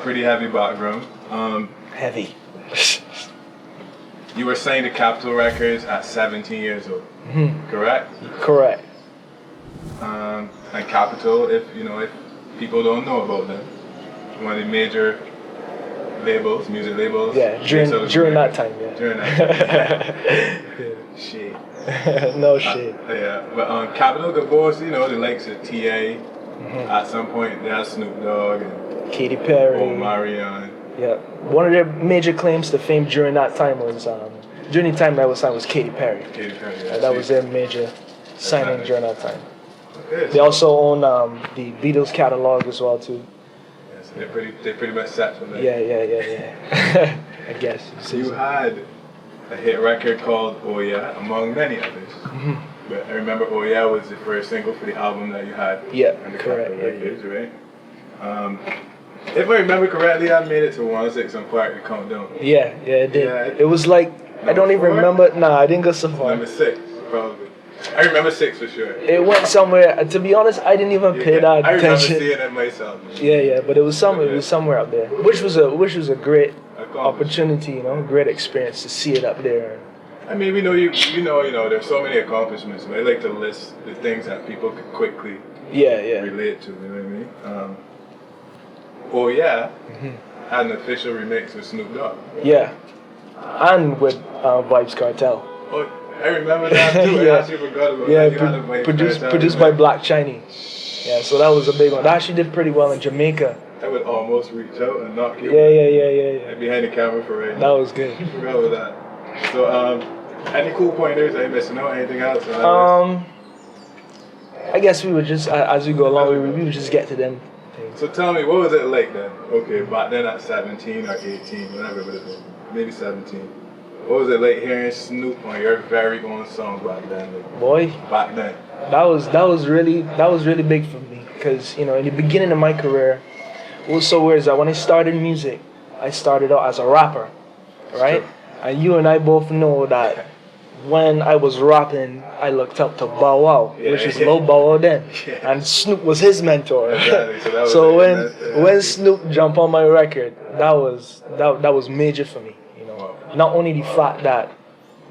pretty heavy background. Heavy. You were signed to Capitol Records at 17 years old, correct? Correct. And Capitol, if people don't know about them, one of the major labels, music labels. Yeah, during that time, yeah. During that time. Shit. No shit. Yeah, but Capitol could boast, the likes of T.A. At some point, they had Snoop Dogg and Katy Perry. Omarion. Yeah, one of their major claims to fame during that time was during the time that was signed was Katy Perry. Katy Perry, yeah. That was their major signing during that time. Okay, They also own the Beatles catalog as well too. Yeah, so they're pretty much set for that. Yeah. I guess. So you had a hit record called Oh Yeah, among many others. But I remember Oh Yeah was the first single for the album that you had. Yeah, on the correct. Capitol Records, right? If I remember correctly, I made it to 106 on Part of the Countdown. Yeah, it did. Yeah. It was like I don't even 4? remember. Nah, I didn't go so far. Number 6, probably. I remember 6 for sure. It went somewhere. To be honest, I didn't even pay that I remember attention. seeing it myself. Yeah, but it was somewhere. It was somewhere up there, which was a great opportunity, great experience to see it up there. I mean, we know there's so many accomplishments, but I like to list the things that people could quickly relate to, you know what I mean? Oh Yeah had an official remix with Snoop Dogg. Yeah, and with Vibes Cartel. Oh, I remember that too. Yeah. I actually forgot about Yeah, that. You had a Vibes Cartel produced by Black Chinese. Yeah, so that was a big one. That actually did pretty well in Jamaica. I would almost reach out and knock you. Yeah. Behind the camera for right That now. was good. I forgot about that. So, any cool pointers? Are you missing out? Anything else? I guess we would just, as we go along, we would just get to them things. So tell me, what was it like then? Okay, back then at 17 or 18, whatever it would have been, maybe 17. What was it like hearing Snoop on your very own song back then? Boy, back then. That was really big for me because in the beginning of my career, what was so weird is that when I started music, I started out as a rapper, right? And you and I both know that when I was rapping, I looked up to Bow Wow, which is Lil Bow Wow then, and Snoop was his mentor. Exactly. So when Snoop jumped on my record, that was major for me. Not only the fact that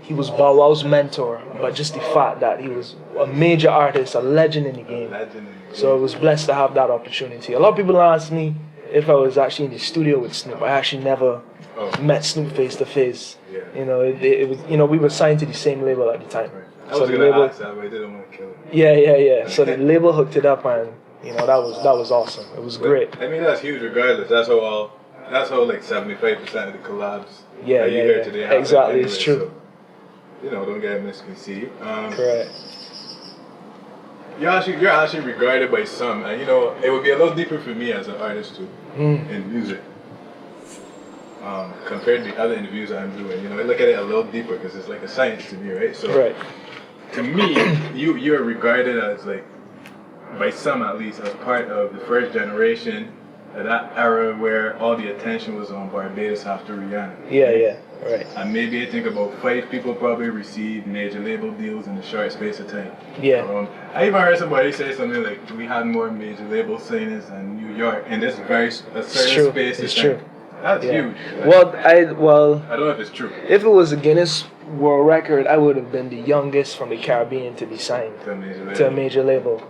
he was Bow Wow's mentor, but just the fact that he was a major artist, a legend in the game. So I was blessed to have that opportunity. A lot of people ask me if I was actually in the studio with Snoop. I actually never met Snoop face to face. It was we were signed to the same label at the time. I was gonna ask that, but I didn't want to kill it. Yeah. So the label hooked it up, and that was awesome. It was great. I mean, that's huge regardless. That's how like 75% of the collabs you hear today happen. Exactly, anyway, it's true. So, don't get misconceived. Correct. You're actually regarded by some, and it would be a little deeper for me as an artist too, in music. Compared to the other interviews I'm doing, I look at it a little deeper because it's like a science to me, right? So, to me, you're regarded as like, by some at least, as part of the first generation of that era where all the attention was on Barbados after Rihanna. Yeah, right. And maybe I think about 5 people probably received major label deals in a short space of time. Yeah. I even heard somebody say something like, we had more major label signings in New York in this very certain space. It's true. That's huge. Well, I don't know if it's true. If it was a Guinness World Record, I would have been the youngest from the Caribbean to be signed to a major label.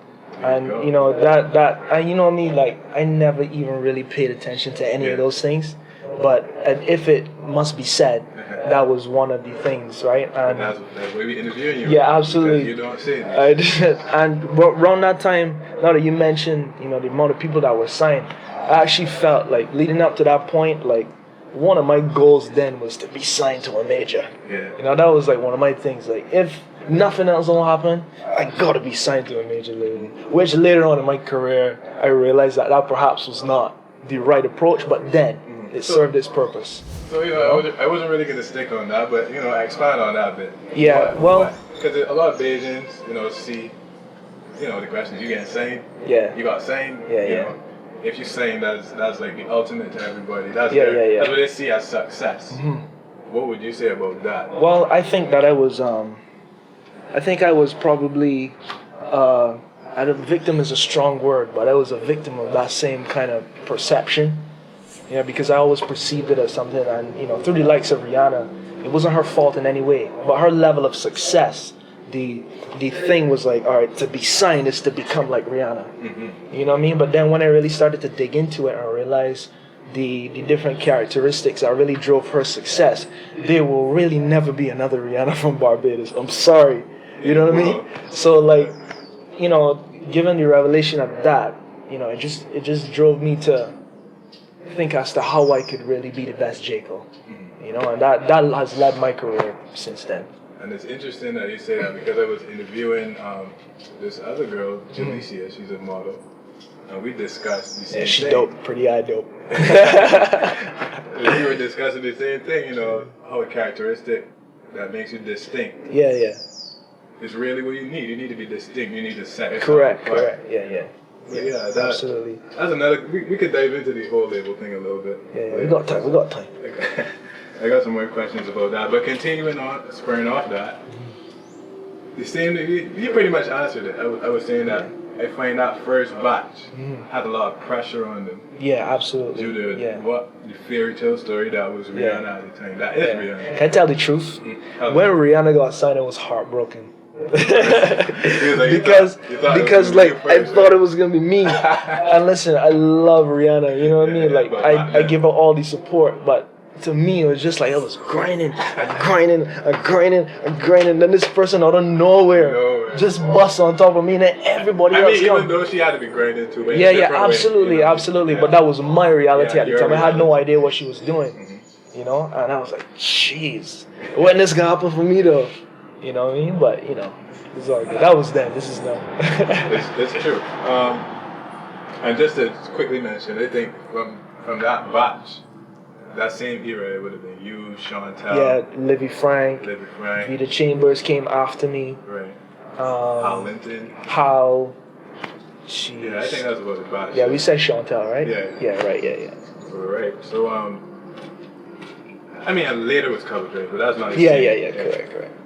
And me, like I never even really paid attention to any of those things. But if it must be said, that was one of the things, right? And that's why we interviewing you. Yeah, absolutely. You don't say that. And around that time, now that you mentioned, the amount of people that were signed, I actually felt like leading up to that point, like one of my goals then was to be signed to a major. Yeah. That was like one of my things. Like if nothing else don't happen, I gotta be signed to a major label. Which later on in my career, I realized that perhaps was not the right approach, but then it served its purpose. So I wasn't really gonna stick on that, but expand on that a bit. Yeah, because a lot of Bajans, see, the questions you getting signed. Yeah. You got signed. Yeah. If you're saying that's like the ultimate to everybody, that's what they see as success. What would you say about that? Well, I think that I was probably, victim is a strong word, but I was a victim of that same kind of perception. Yeah, because I always perceived it as something, and through the likes of Rihanna, it wasn't her fault in any way, but her level of success. The thing was like, all right, to be signed is to become like Rihanna. Mm-hmm. You know what I mean? But then when I really started to dig into it, I realized the different characteristics that really drove her success. There will really never be another Rihanna from Barbados. I'm sorry. You know what I mean? So like, given the revelation of that, it just drove me to think as to how I could really be the best Jaicko. And that has led my career since then. And it's interesting that you say that because I was interviewing this other girl, Jalicia, she's a model, and we discussed the same thing. She's dope, pretty eye dope. We were discussing the same thing, how a characteristic that makes you distinct. Yeah. It's really what you need. You need to be distinct. You need to set yourself Correct. Yeah, absolutely. That's another. We could dive into the whole label thing a little bit. Yeah, we got time. I got some more questions about that, but continuing on, spurring off that, the same. You pretty much answered it. I was saying that I find that first batch had a lot of pressure on them. Yeah, absolutely. Due to the fairy tale story that was Rihanna at the time. That is Rihanna. Can I tell the truth? When Rihanna got signed, I was heartbroken. because I thought it was gonna be me. And listen, I love Rihanna. You know what I mean? Like I give her all the support, but to me, it was just like I was grinding. Then this person out of nowhere just busts on top of me, and then everybody else comes. Even though she had to be grinding too. But absolutely. Yeah. But that was my reality at the time. I had no idea what she was doing. Mm-hmm. And I was like, jeez, when this gonna happen for me though? You know what I mean? But it's all good. That was then. This is now. It's true. And just to quickly mention, I think from that batch. That same era, it would have been you, Chantel. Yeah, Livy Frank. Vita Chambers came after me. Right. Hal Linton. Hal. Jeez. Yeah, I think that's about the batch. Yeah, we said Chantel, right? Yeah. Yeah, right, yeah. Right. So, later was Cover Drake, but that's not the same. Yeah, correct.